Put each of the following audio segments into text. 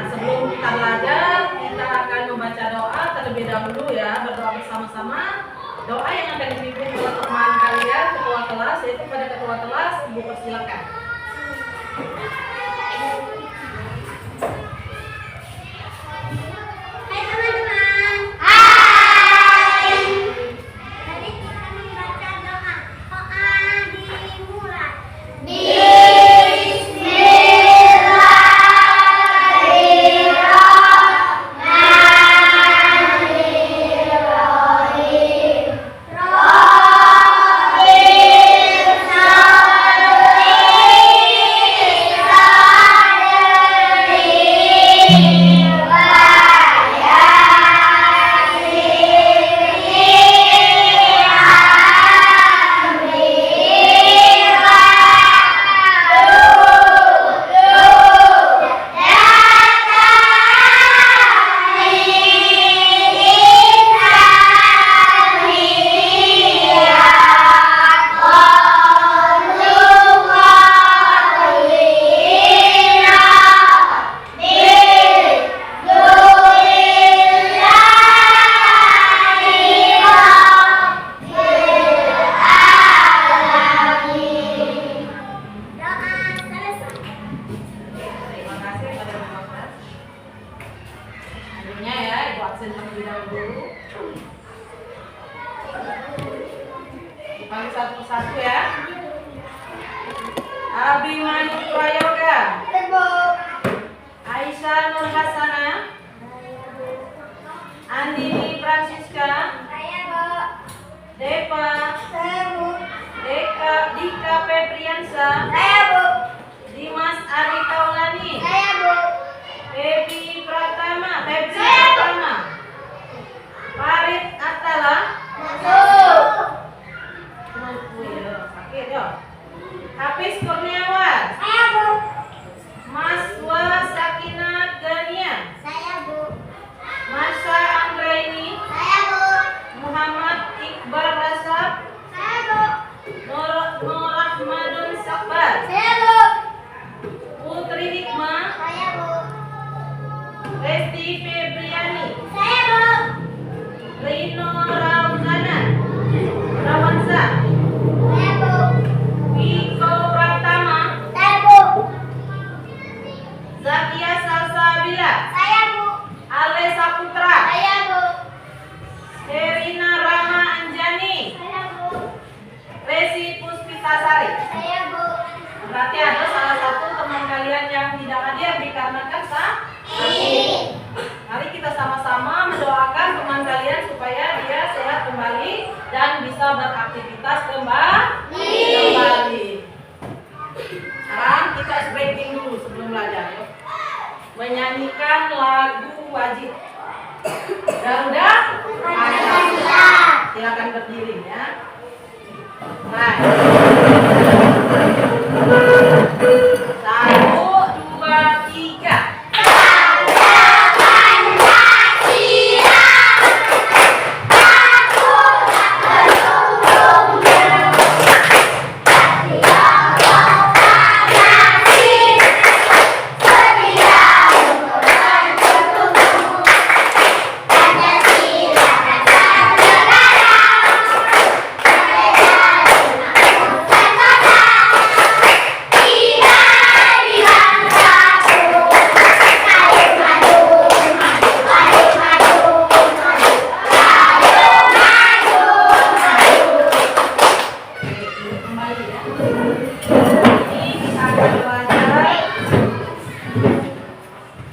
sebelum kita belajar, kita akan membaca doa terlebih dahulu ya, berdoa bersama-sama. Doa yang akan dipimpin oleh teman kalian, ketua kelas, yaitu pada ketua kelas, Ibu persilakan. Hai teman-teman. Hai. Jadi kita membaca doa. Doa dimulai. Panggil satu-satu ya. Abimanyu Prayoga, Aisyah Nur Hasana, Andini Francisca, Deva, Dika Febriansa, Dimas Ari Taulani, Febri Pratama, Farid Atala, Hafiz Kurniawan, Maswa Sakinah Gania, Masya Anggraini, Muhammad Iqbal Rasab, Nur Ahmadun Sakbar, Putri Hikmah, Resti Febriani, Rino Rawansa, Wiko Pratama, Zakia Salsabila, Ale Saputra, Herina Rama Anjani, Resi Puspitasari. Berarti ada salah satu teman kalian yang tidak hadir dikarenakan sakit. Mari kita sama-sama mendoakan teman kalian supaya dia sehat kembali dan bisa beraktivitas kembali. Sekarang kita breaking dulu sebelum belajar. Menyanyikan lagu wajib Garuda Pancasila. Silakan berdiri ya. Baik. 1, 2, 3.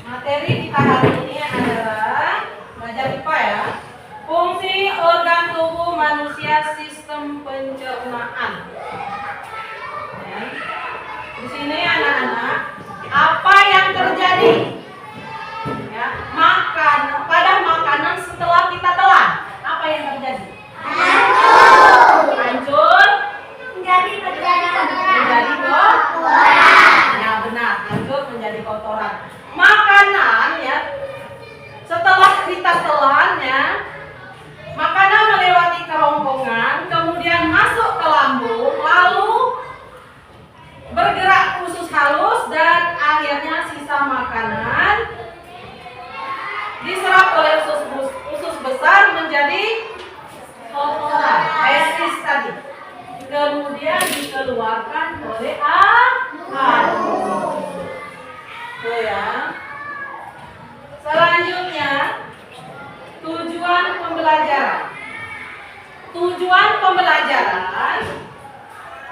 Materi kita hari ini adalah belajar IPA ya. Fungsi organ tubuh manusia sistem pencernaan. Ya. Di sini anak-anak, apa yang terjadi? Ya, pada makanan setelah kita telan, apa yang terjadi? Hancur. Menjadi kotoran. Ya benar, hancur menjadi kotoran. Makanan ya, setelah kita telan ya, makanan melewati kerongkongan, kemudian masuk ke lambung, lalu bergerak usus halus dan akhirnya sisa makanan ya. Selanjutnya, tujuan pembelajaran. Tujuan pembelajaran,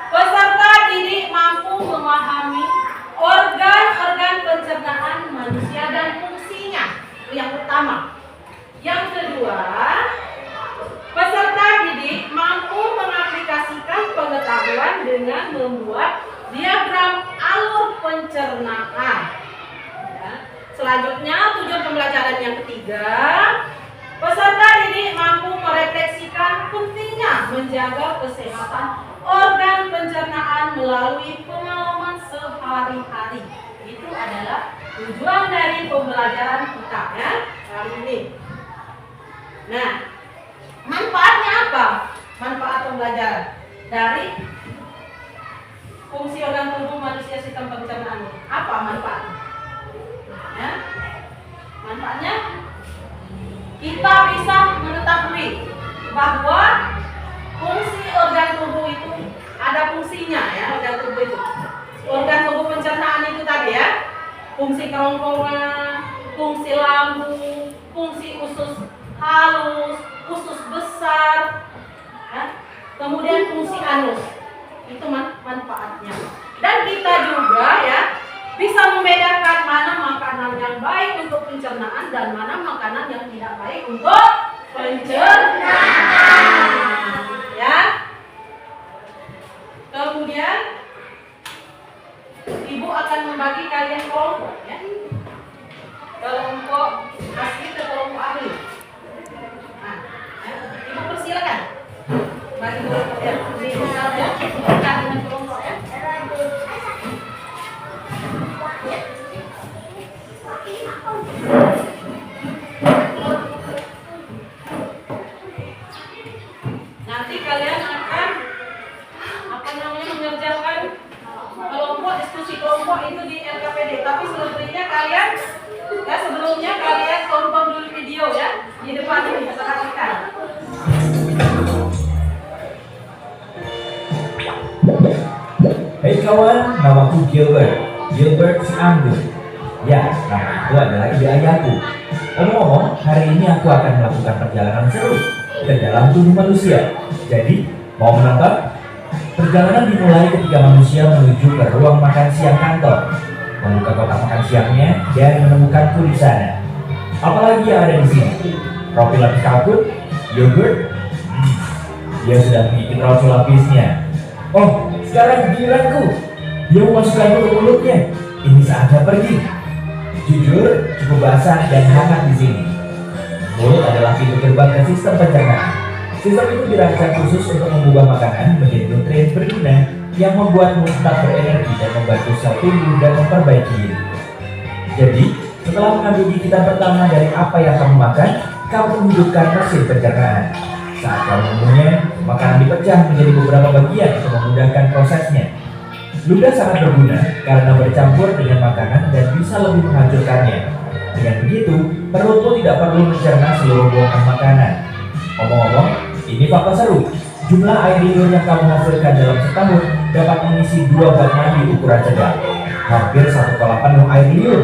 peserta didik mampu memahami organ-organ pencernaan manusia dan fungsinya. Itu yang utama. Yang kedua, peserta didik mampu mengaplikasikan pengetahuan dengan membuat diagram alur pencernaan. Ya. Selanjutnya, tujuan pembelajaran yang ketiga, peserta didik mampu merefleksikan pentingnya menjaga kesehatan organ pencernaan melalui pengalaman sehari-hari. Itu adalah tujuan dari pembelajaran kita ya hari ini. Nah, manfaatnya apa? Manfaat pembelajaran dari fungsi organ tubuh manusia sistem pencernaan. Apa manfaatnya? Ya. Manfaatnya kita bisa mengetahui bahwa fungsi organ tubuh itu ada fungsinya ya, organ tubuh itu. Organ tubuh pencernaan itu tadi ya, fungsi kerongkongan, fungsi lambung, fungsi usus halus, usus besar, ya. Kemudian fungsi anus. Itu manfaatnya. Dan kita juga ya bisa membedakan mana makanan yang baik untuk pencernaan dan mana makanan yang tidak baik untuk pencernaan. Ya. Kemudian Ibu akan membagi kalian kelompok ya. Kelompok asli ke kelompok ahli. Nah, ya. Ibu persilakan. Bagi kelompok ya. Ibu ya. Kalian kelompok ya. Nanti kalian akan mengerjakan kelompok, diskusi kelompok itu di LKPD. Tapi sebelumnya kalian tonton dulu video ya di depan ini perhatikan. Hai kawan, namaku Gilbert si Anggun. Ya, nama itu adalah ide ayahku. Ngomong-ngomong, hari ini aku akan melakukan perjalanan seru ke dalam tubuh manusia. Jadi, mau menonton? Perjalanan dimulai ketika manusia menuju ke ruang makan siang kantor, membuka kotak makan siangnya dan menemukanku di sana. Apalagi yang ada di sini? Roti lapis kalkun, yogurt. Dia sudah mengikuti roti lapisnya. Oh, sekarang giliranku. Dia memasukkanku ke mulutnya. Ini saatnya pergi. Jujur, cukup basah dan hangat di sini. Mulut adalah pintu gerbang ke sistem pencernaan. Sistem itu dirancang khusus untuk mengubah makanan menjadi nutrien berguna yang membuatmu tetap berenergi dan membantu sel tumbuh dan memperbaiki diri. Jadi, setelah mengambil gigitan pertama dari apa yang kamu makan, kamu menghidupkan mesin pencernaan. Saat kamu mengunyah, makanan dipecah menjadi beberapa bagian untuk memudahkan prosesnya. Ludah sangat berguna karena bercampur dengan makanan dan bisa lebih menghancurkannya. Dengan begitu, perutmu tidak perlu mencerna seluruh buangan makanan. Ngomong-ngomong, ini fakta seru. Jumlah air liur yang kamu hasilkan dalam setahun dapat mengisi 2 bak mandi ukuran sedang. Hampir 1 kolam penuh air liur.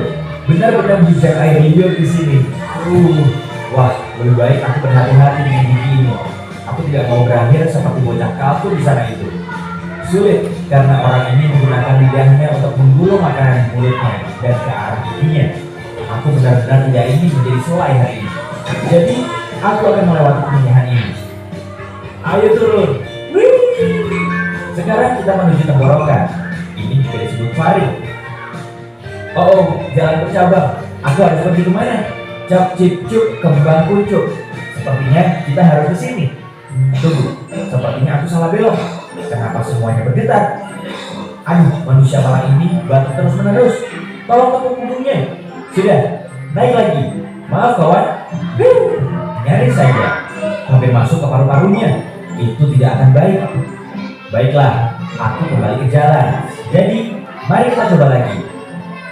Benar-benar hujan air liur di sini. Wah, lebih baik aku berhati-hati dengan gigi ini. Aku tidak mau berakhir seperti bocah kalkun di sana itu. Sulit karena orang ini menggunakan lidahnya untuk menggulung makanan di mulutnya dan ke arah giginya. Aku benar-benar tidak ingin menjadi selai hari ini. Jadi, aku akan melewati kemenyahan ini. Ayo turun. Wih. Sekarang kita menuju tenggorokan. Ini juga disebut faring. Oh, jalan bercabang. Aku harus pergi kemana? Cap cip cup kembang kucuk. Sepertinya kita harus ke sini. Tunggu, sepertinya aku salah belok. Kenapa semuanya bergetar? Aduh, manusia malang ini batuk terus menerus. Tolong tepuk punggungnya. Sudah, naik lagi. Maaf kawan. Nyaris saja. Hampir masuk ke paru-parunya. Itu tidak akan baik. Baiklah, aku kembali ke jalan. Jadi, mari kita coba lagi.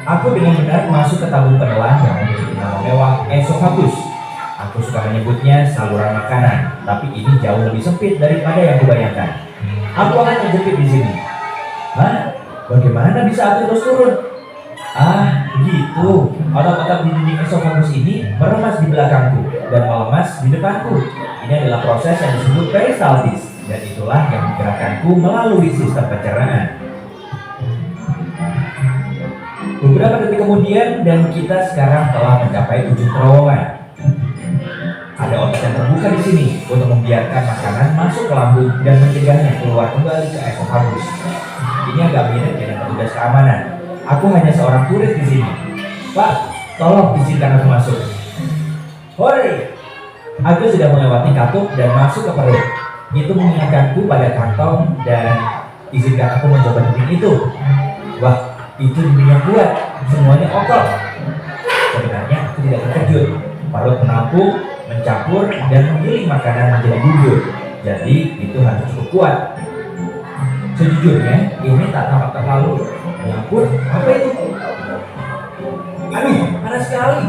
Aku dengan benar masuk ke tabung penelan yang memiliki nama mewah esophagus. Aku suka menyebutnya saluran makanan, tapi ini jauh lebih sempit daripada yang kubayangkan. Aku akan terjepit di sini. Hah? Bagaimana bisa aku terus turun? Begitu, otot-otot di dinding esofagus ini meremas di belakangku dan melemas di depanku. Ini adalah proses yang disebut peristaltis, dan itulah yang menggerakkanku melalui sistem pencernaan. Beberapa detik kemudian dan kita sekarang telah mencapai ujung terowongan. Ada otot yang terbuka di sini untuk membiarkan makanan masuk ke lambung dan mencegahnya keluar kembali ke esofagus. Ini agak mirip dengan petugas keamanan. Aku hanya seorang turis di sini. Pak, tolong izinkan aku masuk. Hore! Aku sudah melewati katup dan masuk ke perut. Itu mengingatkanku pada kantong dan izinkan aku mencoba dinding itu. Wah, itu dinding yang kuat. Semuanya kokoh. Sebenarnya aku tidak terkejut. Perut menampung, mencampur, dan menggiling makanan menjadi bubur. Jadi itu harus cukup kuat. Sejujurnya, ini tak tampak terlalu. Ya ampun, apa itu? Aduh, panas sekali.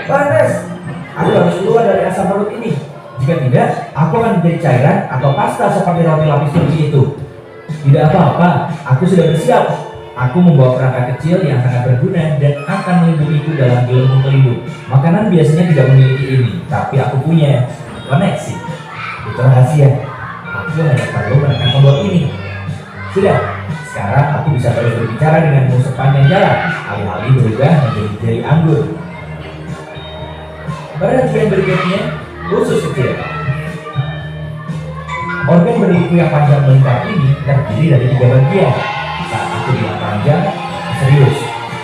Panas. Aku harus keluar dari asam perut ini. Jika tidak, aku akan menjadi cairan atau pasta seperti roti lapis turki itu. Tidak apa-apa, aku sudah bersiap. Aku membawa perangkat kecil yang sangat berguna dan akan melindungiku dalam gelembung pelindung. Makanan biasanya tidak memiliki ini, tapi aku punya koneksi. Itu rahasia. Aku hanya perlu menekan tombol ini. Sudah, sekarang aku bisa terus berbicara denganmu sepanjang jalan. Alih-alih berubah menjadi jari anggur. Pada bagian berikutnya, usus kecil. Organ berliku yang panjang melingkar ini terdiri dari 3 bagian. Saat aku bilang panjang, serius.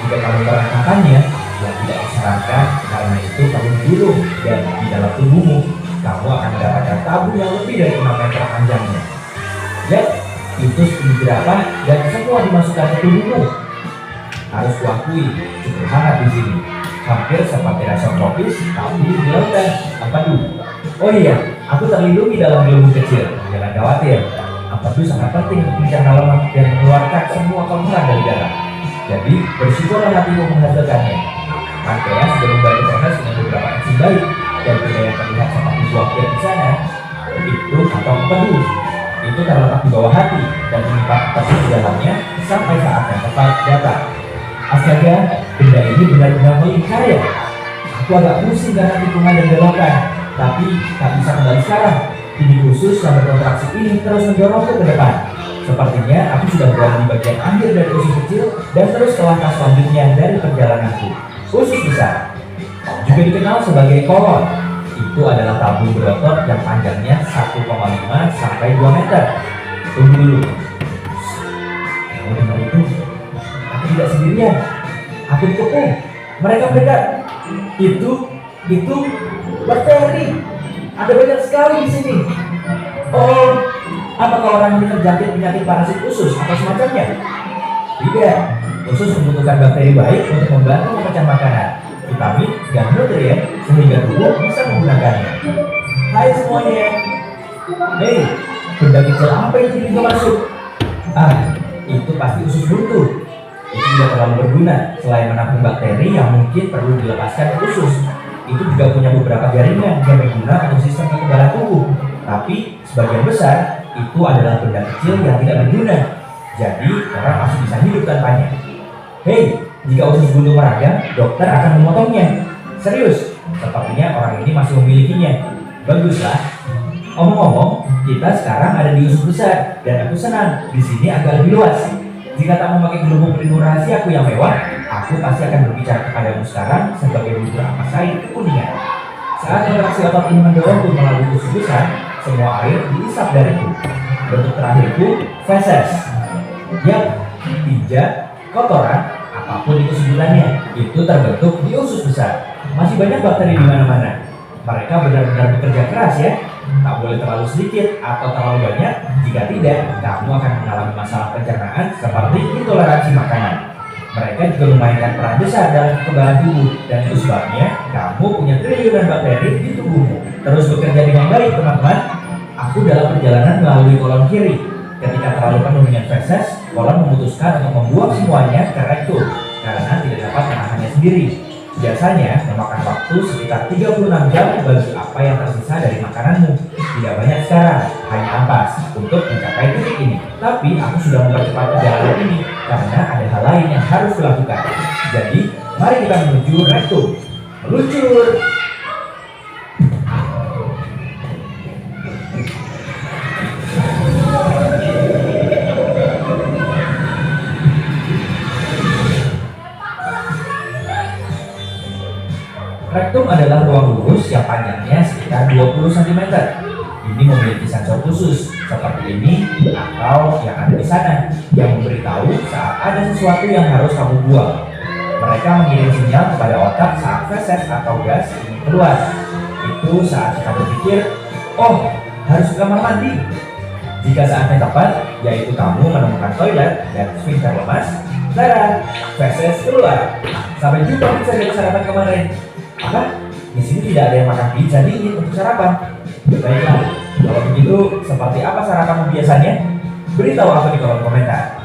Jika kamu merasakannya, yang tidak disarankan karena itu kamu digulung dan di dalam tubuhmu, kamu akan mendapatkan tabung yang lebih dari 6 meter panjangnya. Lihat, itu segini jerapah dan semua dimasukkan ke tubuhmu. Harus kuakui, cukup hangat di sini. Hampir seperti rasa tropis, tapi di lautan. Ampadu. Oh iya, aku terlindungi dalam gelembung kecil. Jangan khawatir. Ampadu sangat penting untuk mencerna lemak dan mengeluarkan semua kotoran dari darah. Jadi, bersyukurlah hatimu menghasilkannya. Pankreas sudah membantu proses dengan beberapa enzim baik dan benda yang terlihat seperti buah pir di sana. Itu atau empedu. Itu terletak di bawah hati dan menyimpan peti di dalamnya sampai saat yang tepat datang. Astaga, benda ini benar-benar melingkar ya. Aku agak pusing karena tikungan dan belokan, tapi tak bisa kembali sekarang. Ini khusus yang berkontraksi ini terus mendorongku ke depan. Sepertinya aku sudah berada di bagian akhir dari usus kecil dan terus ke langkah selanjutnya dari perjalananku. Usus besar, juga dikenal sebagai kolon. Itu adalah tabung berotot yang panjangnya 1,5 sampai 2 meter. Tunggu dulu. Kamu dengar itu? Aku tidak sendirian. Aku dikepung. Mereka mendekat. Itu bakteri. Ada banyak sekali di sini. Oh, apakah orang ini terjangkit penyakit parasit usus atau semacamnya? Tidak. Usus membutuhkan bakteri baik untuk membantu memecah makanan, vitamin, dan nutrien sehingga tubuh bisa menggunakannya. Hai semuanya. Hei, benda kecil apa yang di pintu masuk? Itu pasti usus buntu. Itu tidak terlalu berguna selain menampung bakteri yang mungkin perlu dilepaskan ke usus. Itu juga punya beberapa jaringan yang berguna untuk sistem kekebalan tubuh. Tapi sebagian besar itu adalah benda kecil yang tidak berguna. Jadi orang masih bisa hidup tanpanya. Hei, jika usus buntu meragang, dokter akan memotongnya. Serius, sepertinya orang ini masih memilikinya. Baguslah. Omong-omong, kita sekarang ada di usus besar dan aku senang. Di sini agak lebih luas. Jika tak memakai gelembung pelindung rahasiaku yang mewah, aku pasti akan berbicara kepadamu sekarang sebagai bubur ampas air kekuningan. Saat kontraksi otot ini mendorongku melalui usus besar, semua air diisap dariku. Bentuk terakhirku, feses. Yap, pijat, kotoran, apapun itu sebutannya, itu terbentuk di usus besar. Masih banyak bakteri di mana-mana. Mereka benar-benar bekerja keras ya. Tak boleh terlalu sedikit atau terlalu banyak. Jika tidak, kamu akan mengalami masalah pencernaan seperti intoleransi makanan. Mereka juga memainkan peran besar dalam kekebalan tubuh, dan itu sebabnya kamu punya triliunan bakteri di tubuhmu. Terus bekerja dengan baik teman-teman. Aku dalam perjalanan melalui kolon kiri. Ketika terlalu penuh dengan feses, kolon memutuskan untuk membuang semuanya ke rektum karena tidak dapat menahannya sendiri. Biasanya memakan waktu sekitar 36 jam bagi apa yang tersisa dari makananmu. Tidak banyak sekarang, hanya ampas untuk mencapai titik ini. Tapi aku sudah mempercepat perjalanan ini karena ada hal lain yang harus kulakukan. Jadi, mari kita menuju rektum. Meluncur! Rektum adalah ruang lurus yang panjangnya sekitar 20 cm. Ini memiliki sensor khusus seperti ini atau yang ada di sana yang memberitahu saat ada sesuatu yang harus kamu buang. Mereka mengirim sinyal kepada otak saat feses atau gas ingin keluar. Itu saat kita berpikir, oh harus ke kamar mandi. Jika saatnya tepat, yaitu kamu menemukan toilet dan sphincter lemas, tada, feses keluar. Sampai jumpa pizza dari sarapan kemarin. Apa? Di sini tidak ada yang makan pizza dingin untuk sarapan. Baiklah, kalau begitu seperti apa sarapanmu biasanya? Beritahu aku di kolom komentar.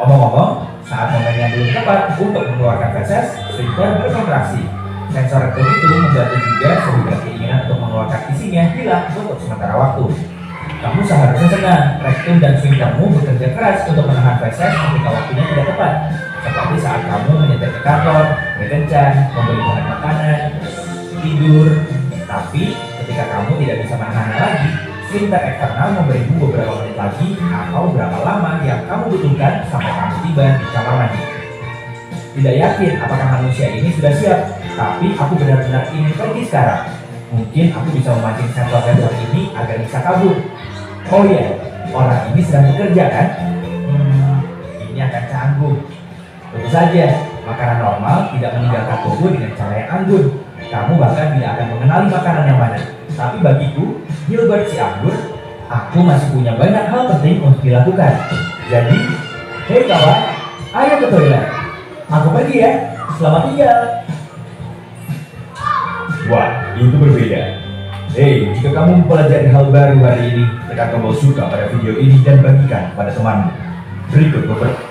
Omong-omong, saat momennya belum tepat untuk mengeluarkan feses, sphincter berkontraksi. Sensor rektum itu membantu juga sehingga keinginan untuk mengeluarkan isinya hilang untuk sementara waktu. Kamu seharusnya senang, rektum dan sphinctermu bekerja keras untuk menahan feses ketika waktunya tidak tepat. Seperti saat kamu menyetir ke kantor, berkencan, membeli bahan makanan, tidur. Tapi ketika kamu tidak bisa menahannya lagi, sphincter eksternal memberimu beberapa menit lagi atau berapa lama yang kamu butuhkan sampai kamu tiba di kamar mandi. Tidak yakin apakah manusia ini sudah siap, tapi aku benar-benar ingin pergi sekarang. Mungkin aku bisa memancing sensor-sensor ini agar bisa kabur. Oh iya, orang ini sedang bekerja kan? Ini akan canggung. Tentu saja, makanan normal tidak meninggalkan tubuh dengan cara yang anggun. Kamu bahkan tidak akan mengenali makanan yang mana. Tapi bagiku, Gilbert si anggur, aku masih punya banyak hal penting untuk dilakukan. Jadi, hei kawan, ayo ke toilet. Aku pergi ya, selamat tinggal. Wah, itu berbeda. Hei, jika kamu mempelajari hal baru hari ini, tekan tombol suka pada video ini dan bagikan pada temanmu. Berikut beberapa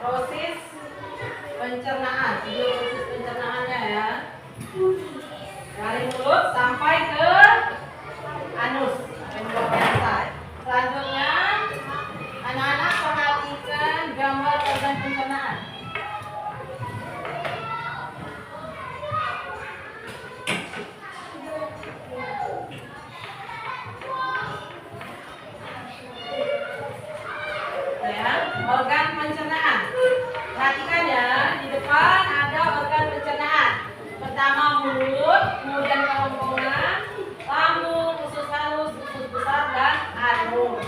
proses pencernaan, video proses pencernaannya ya. Dari mulut sampai ke anus, sampai biasa. Selanjutnya, anak-anak perhatikan gambar organ pencernaan. Organ pencernaan. Perhatikan ya, di depan ada organ pencernaan. Pertama mulut, kemudian kerongkongan, lambung, usus halus, usus besar dan anus.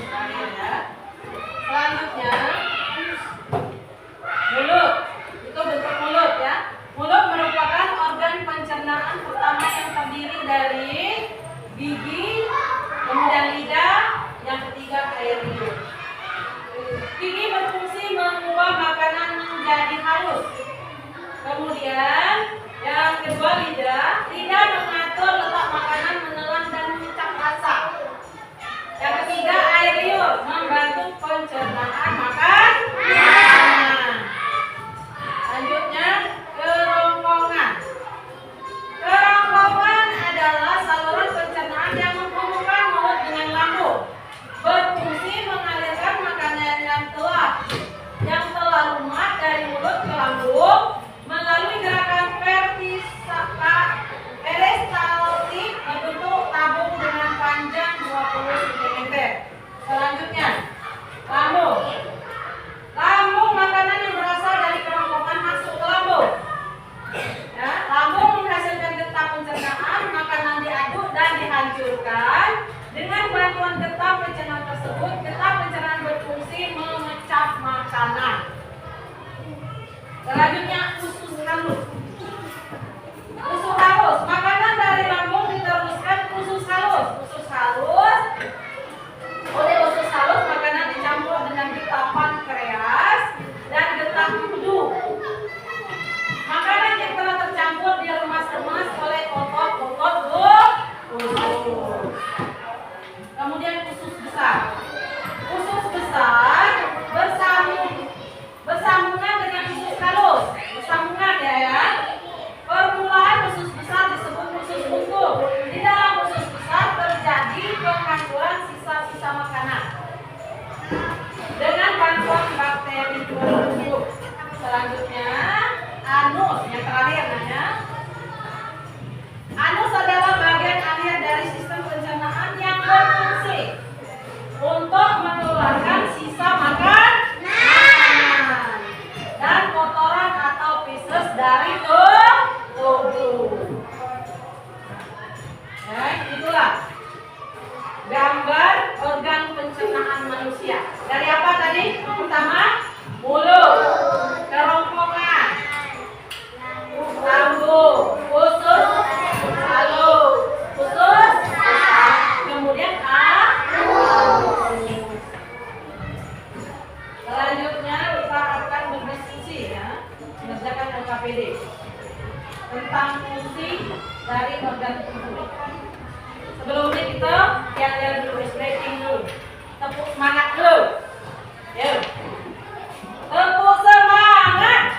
anus yang terakhir nanya. Anus adalah bagian akhir dari sistem pencernaan yang berfungsi untuk mengeluarkan sisa makanan dan kotoran atau feses dari tubuh. Ya, itulah gambar organ pencernaan manusia. Dari apa tadi? Pertama, mulut, kerongkongan, lambung, usus, kemudian selanjutnya kita akan berdiskusi ya, mengerjakan LKPD tentang fungsi dari organ tubuh. Sebelumnya kita lihat dulu, stretching dulu, tepuk semangat dulu. Yuk, tepuk semangat.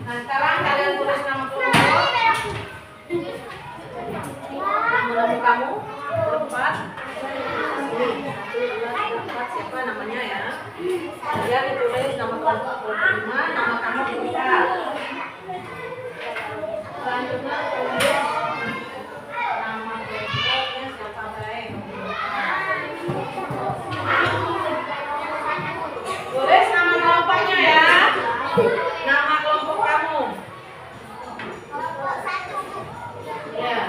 Nah, sekarang kalian tulis nama kamu berempat. Siapa namanya ya? Kalian ditulis nama kelompok 25, nama kamu berempat. Selanjutnya tulis nama kelompoknya siapa baik. Tulis nama kelompoknya ya. Nama kelompok kamu. Ya.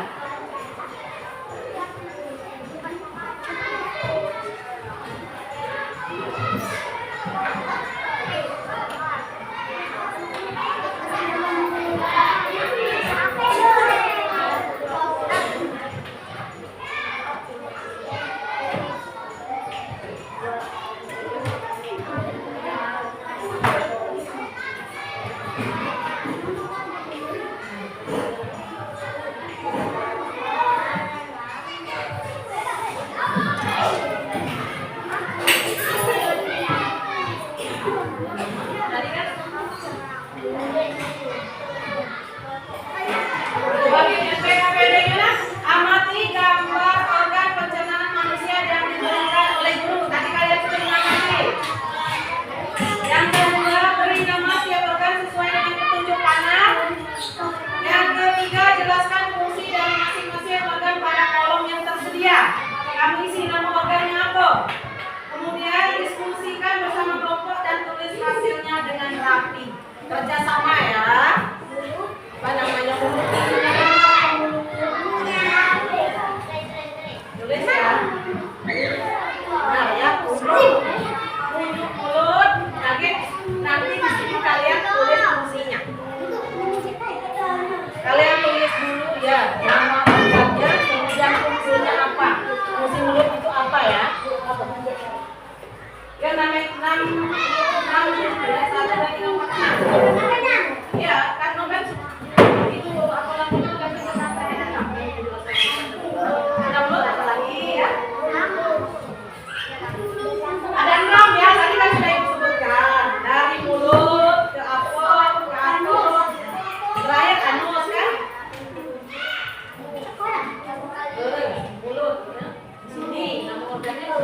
Kamu isi nama organnya apa? Kemudian diskusikan bersama kelompok dan tulis hasilnya dengan rapi. Kerjasama ya. Apa namanya? Tulis ya. Nah ya, mulut. Nanti di sini kalian tulis fungsinya. Kalian tulis dulu ya nama organnya, kemudian fungsinya apa. Fungsi mulut itu apa ya? Ya namanya 6 ya, satu lagi nomor 6. Ya, kan nomor itu apa lagi itu kan kita sampai ada mulut apa lagi ya? Ada 6 ya, tadi kan sudah disebutkan. Dari mulut ke apel, ke anus, terakhir anus kan? Mulut ya. Sini nama organnya ya.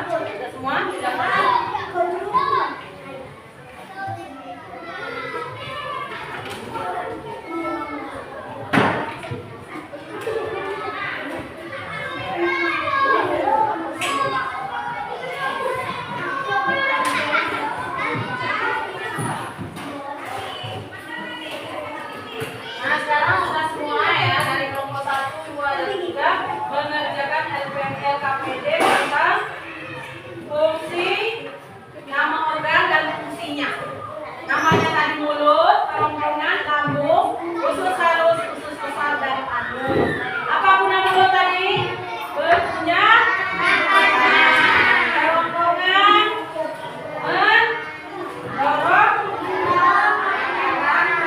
Sudah semua? Sudah. Nah, sekarang sudah semua ya dari kelompok 1, 2, dan 3 mengerjakan LKPD tentang fungsi, nama organ dan fungsinya. Namanya tadi mulut, kerongkongan, lambung, usus halus, usus besar dan anus. Apa guna mulut tadi? Berpunya kerongkongan, mendorong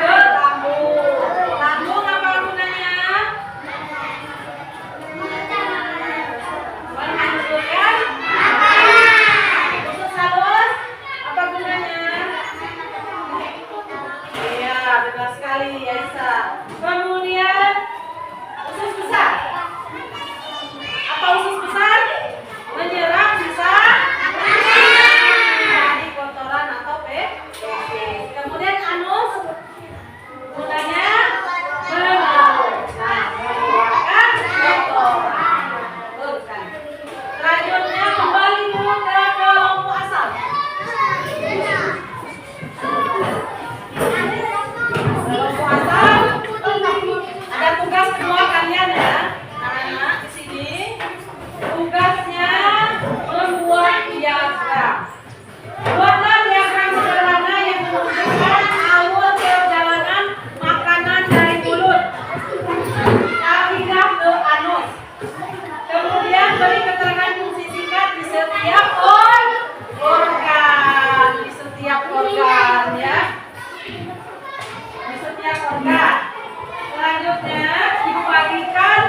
ke lambung. Lambung apa gunanya? Menghancurkan. Usus halus apa gunanya? Iya, benar sekali ya Isa. Kemudian usus besar. Apa usus besar? Menyerap sisa dari kotoran atau feses. Kemudian anus gunanya mengeluarkan kotoran. Betul sekali. Selanjutnya kembali dulu ke kelompok asal. Kelompok asal ada tugas kedua kalian ya, anak-anak di sini. Tugasnya membuat diagram. Buatlah diagram sederhana yang menunjukkan alur perjalanan makanan dari mulut hingga ke anus. Kemudian beri keterangan fungsi singkat di setiap organ, ya. Di setiap organ. Selanjutnya dibagikan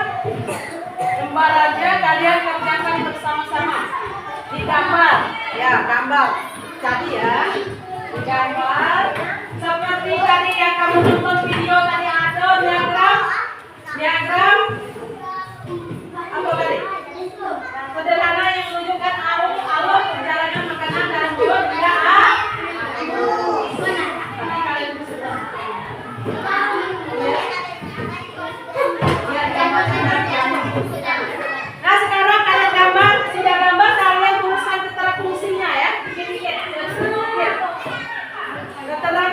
lembar aja, kalian kerjakan bersama-sama. Digambar, ya gambar. Jadi ya, digambar seperti tadi yang kamu nonton video tadi ada diagram apa tadi? Sederhana yang menunjukkan alur perjalanan makanan dari mulut hingga anus. Nanti kalian bisa Nah, sekarang kalian gambar, sudah gambar kalian tuliskan keterangan fungsinya ya. Dikit-dikit. Keterangan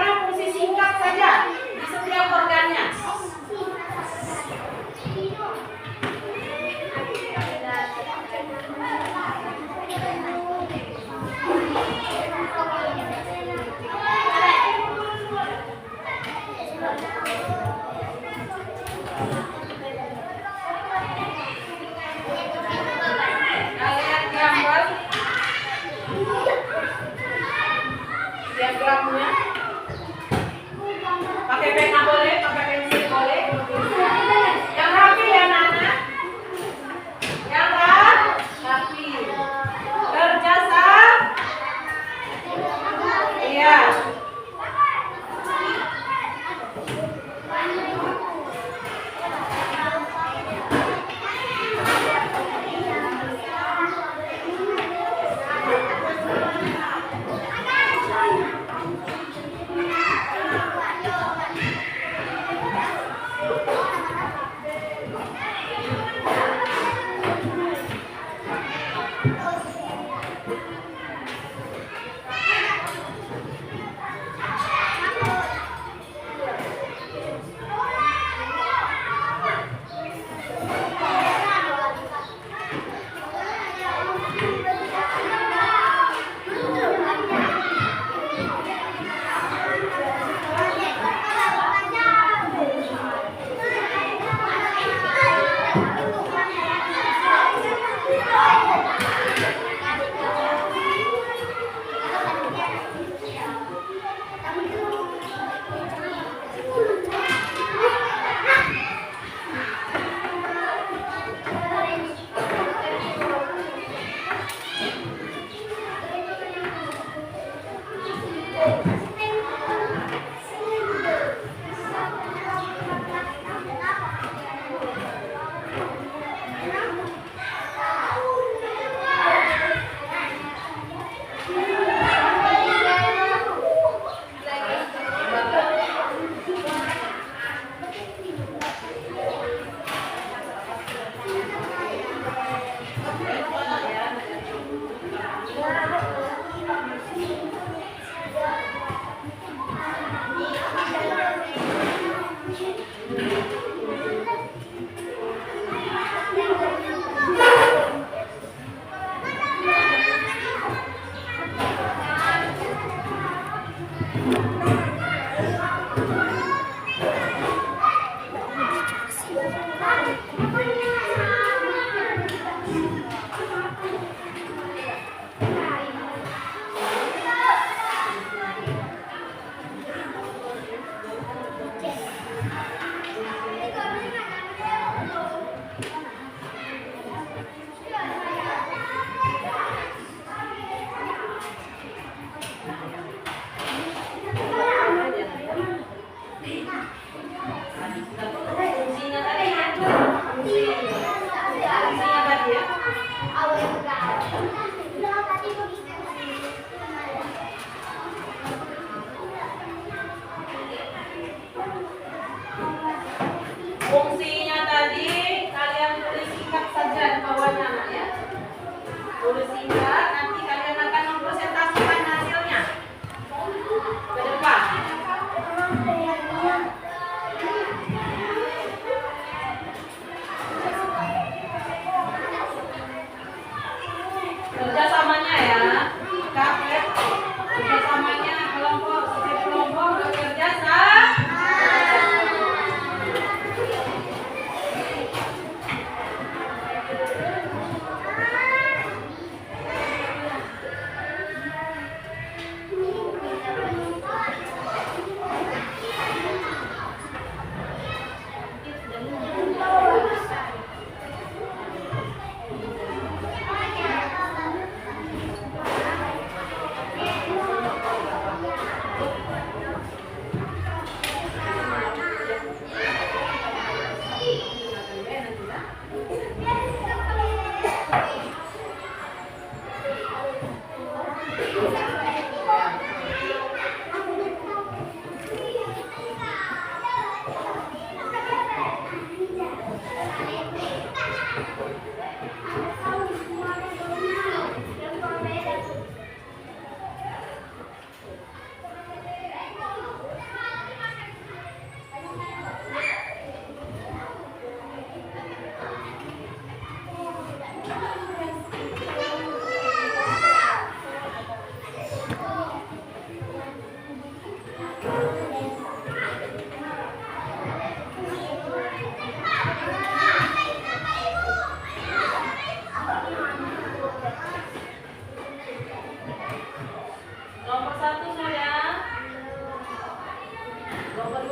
Kelompok 2,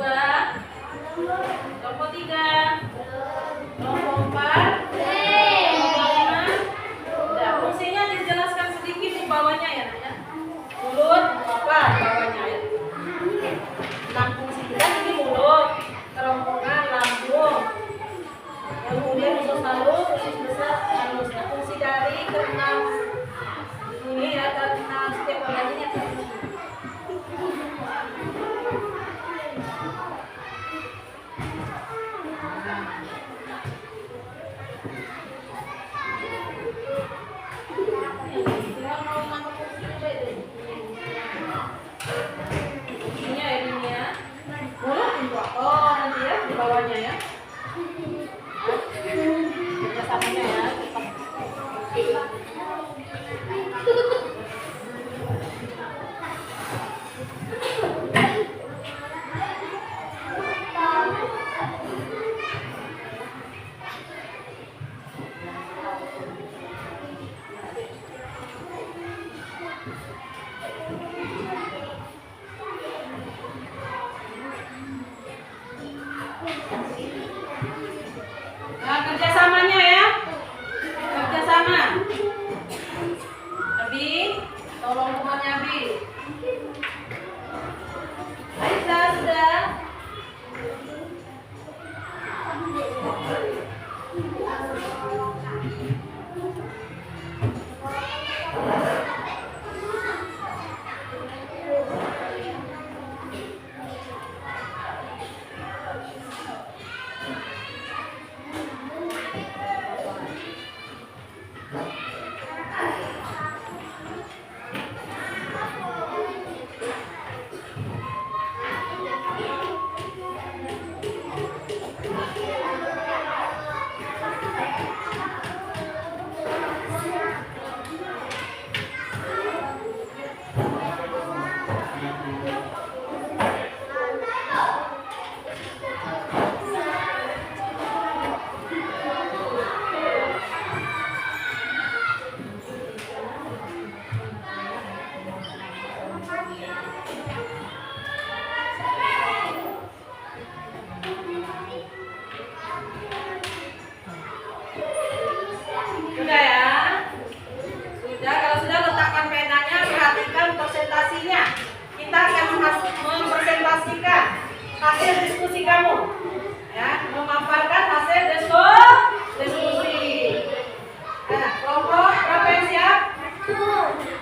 kelompok 3, kelompok 4, kelompok 5. Nah, fungsinya dijelaskan sedikit di bawahnya ya, Nak, ya. Mulut apa bawahnya ya? 6 fungsi kita ini mulut, kerongkongan, lambung, kemudian usus halus, usus besar, halus. Nah, fungsi dari keenam ini ya, keenam setiap organnya seperti ini. Fungsinya ini ya, mulut untuk oh nanti ya di bawahnya ya. Kerjasamanya ya. Nah, kerjasamanya ya, kerjasama. Abi, tolong temannya Abi. Aisyah sudah. Sudah ya? Sudah, kalau sudah letakkan penanya, perhatikan presentasinya. Kita akan mempresentasikan hasil diskusi kamu. Ya, memaparkan hasil diskusi. Nah, kelompok berapa yang siap?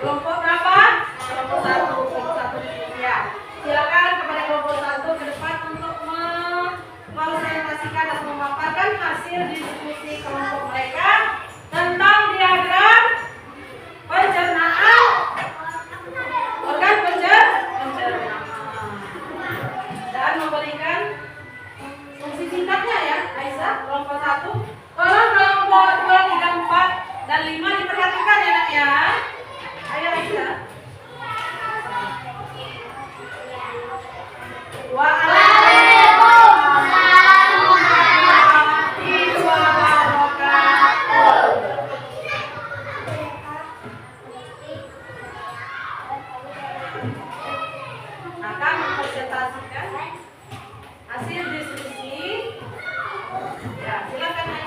Kelompok berapa? Kelompok 1. Kelompok 1 ya. Silakan kepada kelompok 1 ke depan untuk mempresentasikan dan memaparkan hasil diskusi kelompok mereka tentang diagram pencernaan organ pencernaan dan memberikan fungsi singkatnya ya. Aisyah, kelompok 1. Tolong kelompok 2, 3, 4 dan 5 diperhatikan ya Nak ya. Ayo Aisyah. Akan mempresentasikan hasil diskusi. Ya, silakan.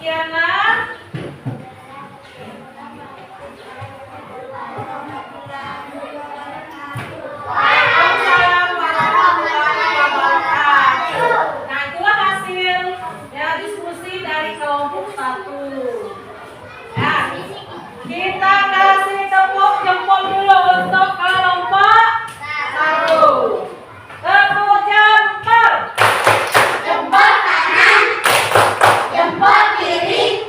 Demikianlah Waalaikumsalam warahmatullahi wabarakatuh. Nah, itulah hasil ya diskusi dari kelompok 1. Ya, kita kasih tepuk jempol dulu untuk kelompok 1. Tepuk jempol. Jempol kanan, jempol kiri,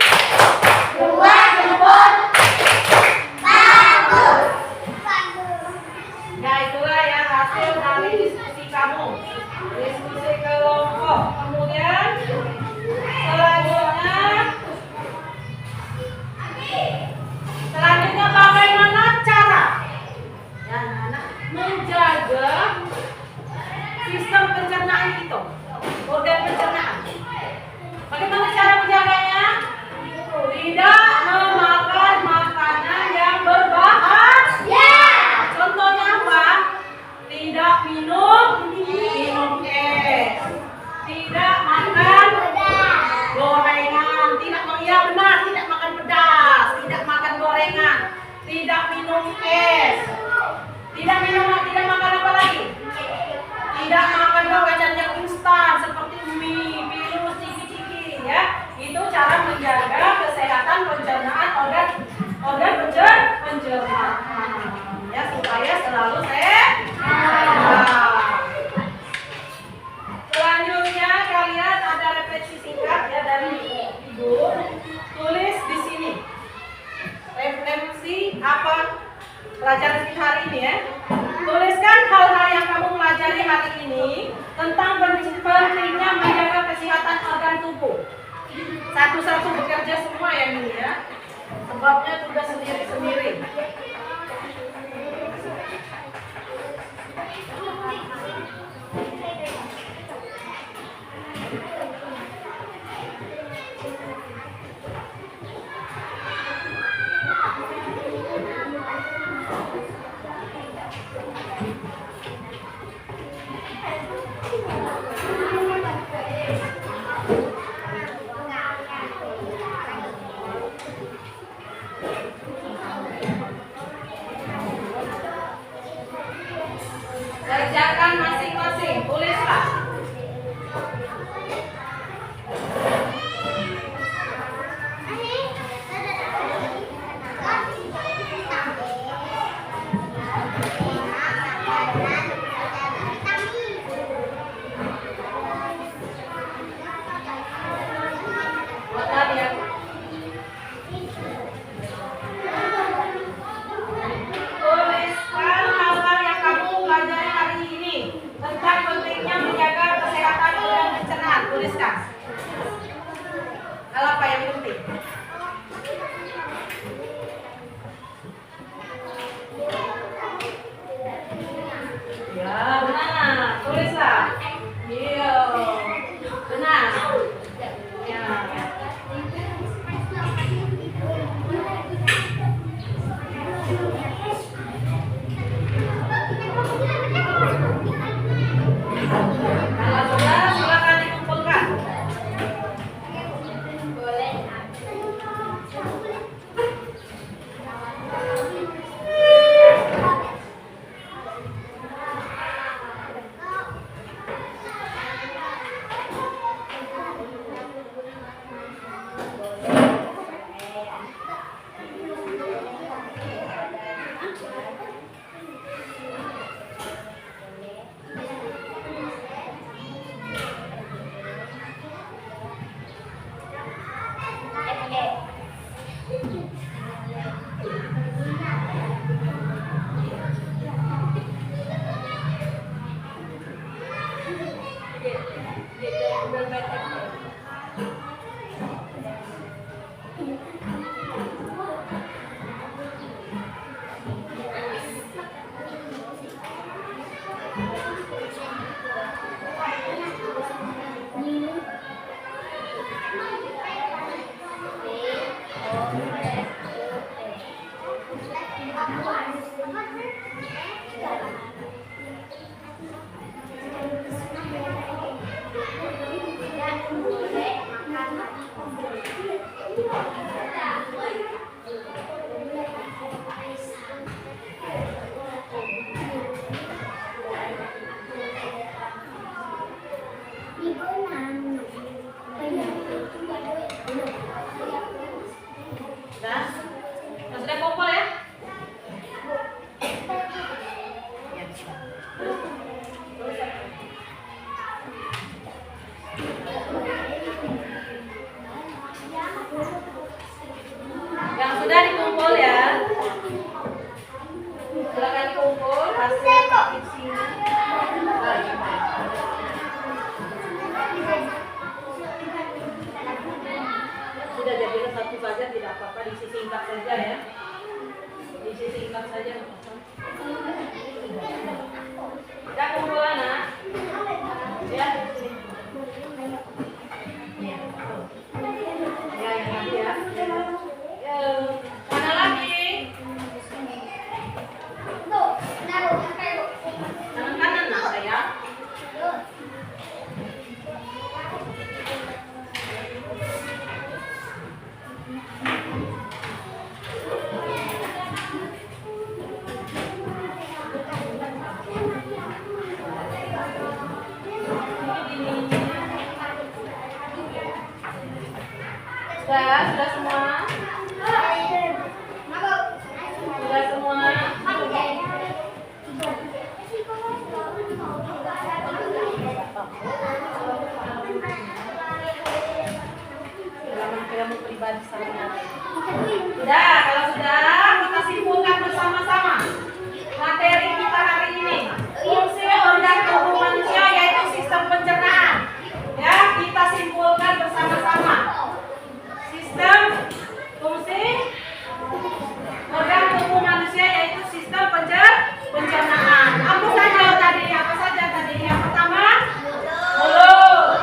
2 jempol. Bagus. Ya, itulah ya hasil dari diskusi kamu. Diskusi kelompok. Kemudian selanjutnya bagaimana cara ya anak menjaga sistem pencernaan itu, organ pencernaan. Bagaimana cara menjaganya? Tidak memakan makanan yang berbahaya. Contohnya apa? Tidak minum es. Tidak makan gorengan. Iya benar, tidak makan pedas. Tidak makan gorengan. Tidak minum es. Tidak makan apa lagi? Tidak makan makanan yang instan seperti mie, virus, ciki-ciki ya. Itu cara menjaga kesehatan pencernaan organ pencernaan ya, supaya selalu sehat. Selanjutnya kalian ada refleksi singkat ya dari Ibu. Tulis di sini refleksi apa pelajaran kita hari ini ya. Tuliskan hal-hal yang kamu pelajari hari ini tentang pentingnya menjaga kesehatan organ tubuh. Satu-satu bekerja semua ya ini ya. Sebabnya tugas sendiri-sendiri. Kerjakan masing-masing, tulislah. Buatlah dia. Tuliskan hal-hal yang kamu pelajari hari ini tentang pentingnya menjaga kesehatan organ pencernaan. Tuliskan. Hal apa yang penting? Ya, benar. Tulislah. Iya. Benar. Ya. Kalau sudah, silakan dikumpulkan. Thank you. Sudah? Sudah kumpul ya? Yang sudah dikumpul ya. Silakan kumpul hasil isinya. Sudah jadikan satu saja tidak apa-apa, diisi singkat saja ya. Diisi singkat saja. Kita kumpul anak. Ya. Ya, yang tadi ya. Mana lagi? Tangan kanan nak saya. Sudah semua? Sudah semua? Ilmu pribadi saya. Sudah, kalau sudah kita simpulkan bersama-sama materi kita hari ini. Fungsi organ tubuh manusia yaitu sistem pencernaan. Ya, kita simpulkan bersama-sama. Sistem fungsi organ tubuh manusia yaitu sistem pencernaan. Apa saja tadi? Yang pertama, mulut.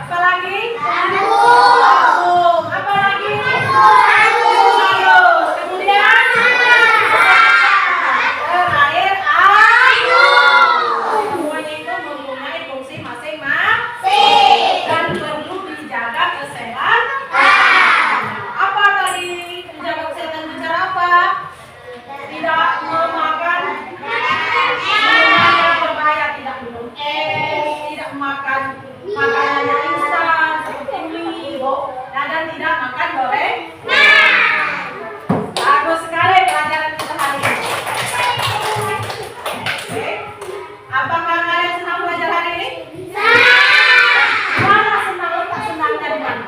Apa lagi? Lambung. Apa lagi? Usus. Kemudian terakhir semuanya itu mempunyai fungsi masing-masing dan perlu dijaga kesehatan. Apa tadi menjaga kesehatan bicara apa? Tidak memakan minuman yang berbahaya, tidak minum es, tidak makan makanan yang instan seperti mie, dan tidak makan goreng. Bagus sekali pelajaran kita hari ini. Oke. Apakah kalian senang belajar hari ini? Mana senang, letak senangnya di mana?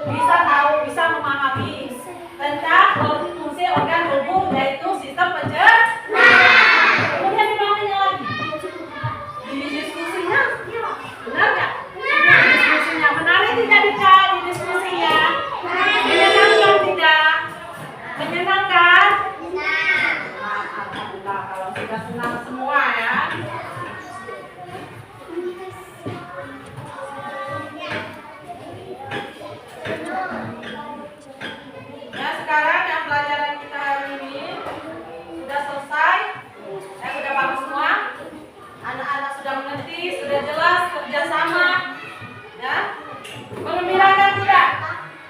Bisa tahu, bisa memahami tentang fungsi organ tubuh yaitu sistem pencernaan. Kemudian di mananya lagi? Di diskusinya, benar nggak? Diskusinya menarik tidak di diskusinya? Menyenangkan tidak? Menyenangkan? Alhamdulillah kalau sudah senang semua ya. Ya, sekarang yang pelajaran kita hari ini sudah selesai. Sudah bagus semua. Anak-anak sudah mengerti, sudah jelas kerjasama. Ya, mengembirakan tidak?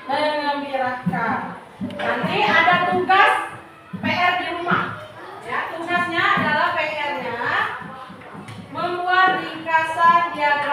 Mengembirakan. Nanti ada tugas PR di rumah. Ya, tugasnya adalah PR-nya membuat ringkasan diagram